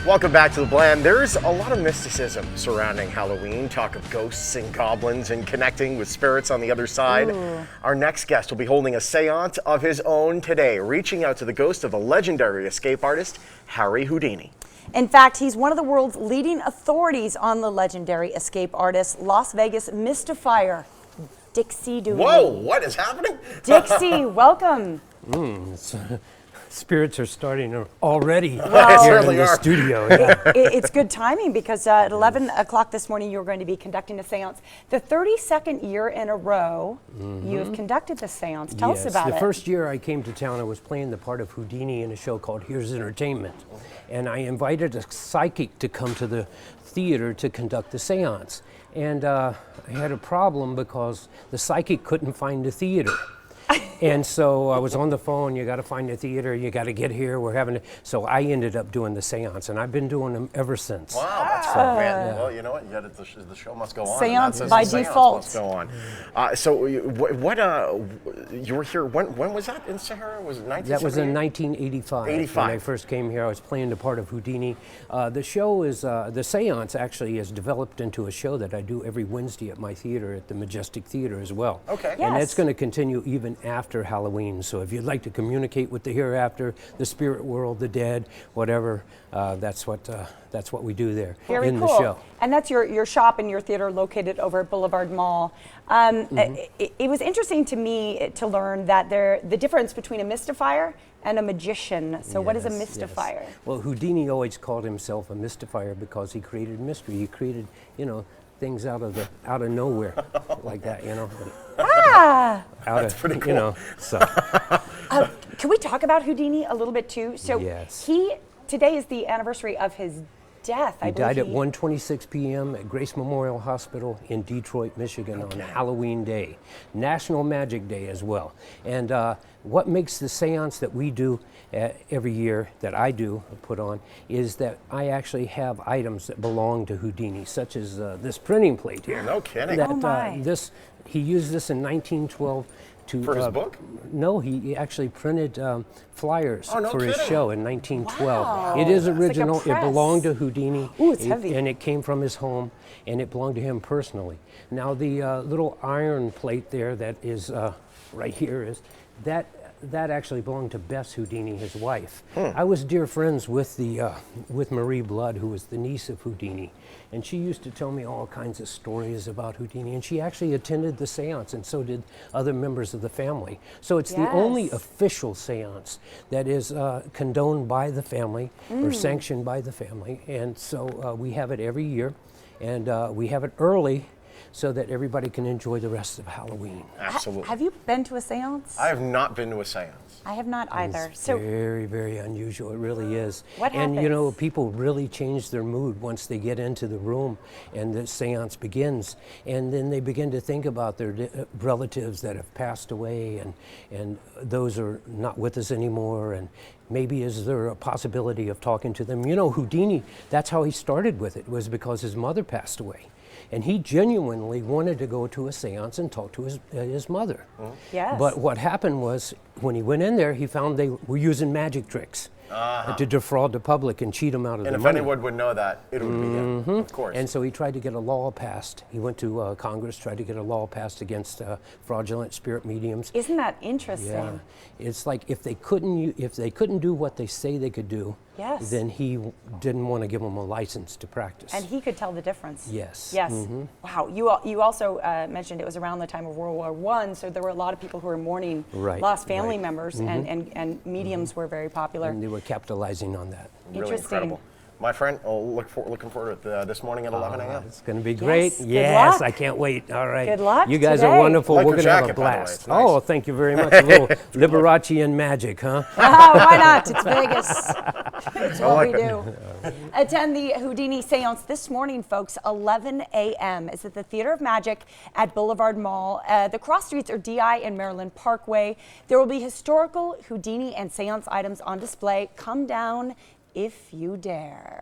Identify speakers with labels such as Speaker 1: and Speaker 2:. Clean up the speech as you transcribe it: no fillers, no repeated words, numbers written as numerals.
Speaker 1: Welcome back to The Blend. There's a lot of mysticism surrounding Halloween, talk of ghosts and goblins and connecting with spirits on the other side. Ooh. Our next guest will be holding a seance of his own today, reaching out to the ghost of the legendary escape artist, Harry Houdini.
Speaker 2: In fact, he's one of the world's leading authorities on the legendary escape artist, Las Vegas mystifier, Dixie Dooley.
Speaker 1: Whoa, what is happening?
Speaker 2: Dixie, welcome.
Speaker 3: Spirits are starting already here
Speaker 1: certainly
Speaker 3: in the studio. Yeah.
Speaker 2: It's good timing because at 11 o'clock this morning you're going to be conducting a seance. The 32nd year in a row you have conducted the seance. Tell us about it.
Speaker 3: The first year I came to town, I was playing the part of Houdini in a show called Here's Entertainment. And I invited a psychic to come to the theater to conduct the seance. And I had a problem because the psychic couldn't find the theater. And so I was on the phone, you got to find the theater, you got to get here, we're having it. So I ended up doing the seance, and I've been doing them ever since.
Speaker 1: Wow, that's fun, man. Yeah. Well, you know what? The show must go on.
Speaker 2: Seance by default.
Speaker 1: Seance must go on. So you were here, when was that in Sahara? Was it 1978?
Speaker 3: That was in 1985. When I first came here, I was playing the part of Houdini. The show is, the seance actually is developed into a show that I do every Wednesday at my theater, at the Majestic Theater as well.
Speaker 1: Okay.
Speaker 3: And it's going to continue even after Halloween. So if you'd like to communicate with the hereafter, the spirit world, the dead, whatever, that's what we do there in the show.
Speaker 2: And that's your shop and your theater located over at Boulevard Mall. It was interesting to me to learn that the difference between a mystifier and a magician. So what is a mystifier?
Speaker 3: Yes. Well, Houdini always called himself a mystifier because he created mystery. He created, things out of nowhere, like that,
Speaker 1: That's pretty cool.
Speaker 3: So.
Speaker 2: Can we talk about Houdini a little bit too? So today is the anniversary of his death.
Speaker 3: He died at 1:26 p.m. at Grace Memorial Hospital in Detroit, Michigan on Halloween Day, National Magic Day as well. And what makes the seance that we do every year, that I do put on, is that I actually have items that belong to Houdini, such as this printing plate here.
Speaker 1: No kidding.
Speaker 3: That, he used this in 1912
Speaker 1: for his book?
Speaker 3: No, he actually printed flyers for his show in 1912.
Speaker 2: Wow.
Speaker 3: It is original.
Speaker 2: Like a press.
Speaker 3: It belonged to Houdini.
Speaker 2: Ooh, it's heavy.
Speaker 3: And it came from his home, and it belonged to him personally. Now the little iron plate there that is right here is that actually belonged to Bess Houdini, his wife. I was dear friends with with Marie Blood, who was the niece of Houdini, and she used to tell me all kinds of stories about Houdini, and she actually attended the seance, and so did other members of the family. So it's the only official seance that is condoned by the family or sanctioned by the family, and so we have it every year, and we have it early so that everybody can enjoy the rest of Halloween.
Speaker 1: Absolutely.
Speaker 2: Have you been to a seance?
Speaker 1: I have not been to a seance.
Speaker 2: I have not either.
Speaker 3: It's very, very unusual. It really is.
Speaker 2: What happens?
Speaker 3: And people really change their mood once they get into the room and the seance begins. And then they begin to think about their relatives that have passed away, and those are not with us anymore. And maybe is there a possibility of talking to them? Houdini, that's how he started with it, was because his mother passed away. And he genuinely wanted to go to a seance and talk to his mother.
Speaker 2: Yes.
Speaker 3: But what happened was, when he went in there, he found they were using magic tricks to defraud the public and cheat them out of their money.
Speaker 1: And if anyone would know that, it would be him, of course.
Speaker 3: And so he tried to get a law passed. He went to Congress, tried to get a law passed against fraudulent spirit mediums.
Speaker 2: Isn't that interesting?
Speaker 3: Yeah, it's like if they couldn't do what they say they could do, then he didn't want to give them a license to practice.
Speaker 2: And he could tell the difference.
Speaker 3: Yes.
Speaker 2: Yes. Wow. You also mentioned it was around the time of World War I, so there were a lot of people who were mourning lost family members, and mediums were very popular.
Speaker 3: And they were capitalizing on that.
Speaker 1: Really incredible. My friend, looking forward to it this morning at 11 a.m.
Speaker 3: It's going to be great.
Speaker 2: Yes,
Speaker 3: I can't wait. All right.
Speaker 2: Good luck.
Speaker 3: You guys
Speaker 2: today.
Speaker 3: are wonderful.
Speaker 1: Like
Speaker 3: We're going to have a
Speaker 1: jacket, by the way.
Speaker 3: blast.
Speaker 1: It's nice.
Speaker 3: Oh, thank you very much. A little Liberace and magic, huh?
Speaker 2: Why not? It's Vegas. It's what we do. Attend the Houdini seance this morning, folks, 11 a.m. It's at the Theater of Magic at Boulevard Mall. The cross streets are DI and Maryland Parkway. There will be historical Houdini and seance items on display. Come down if you dare.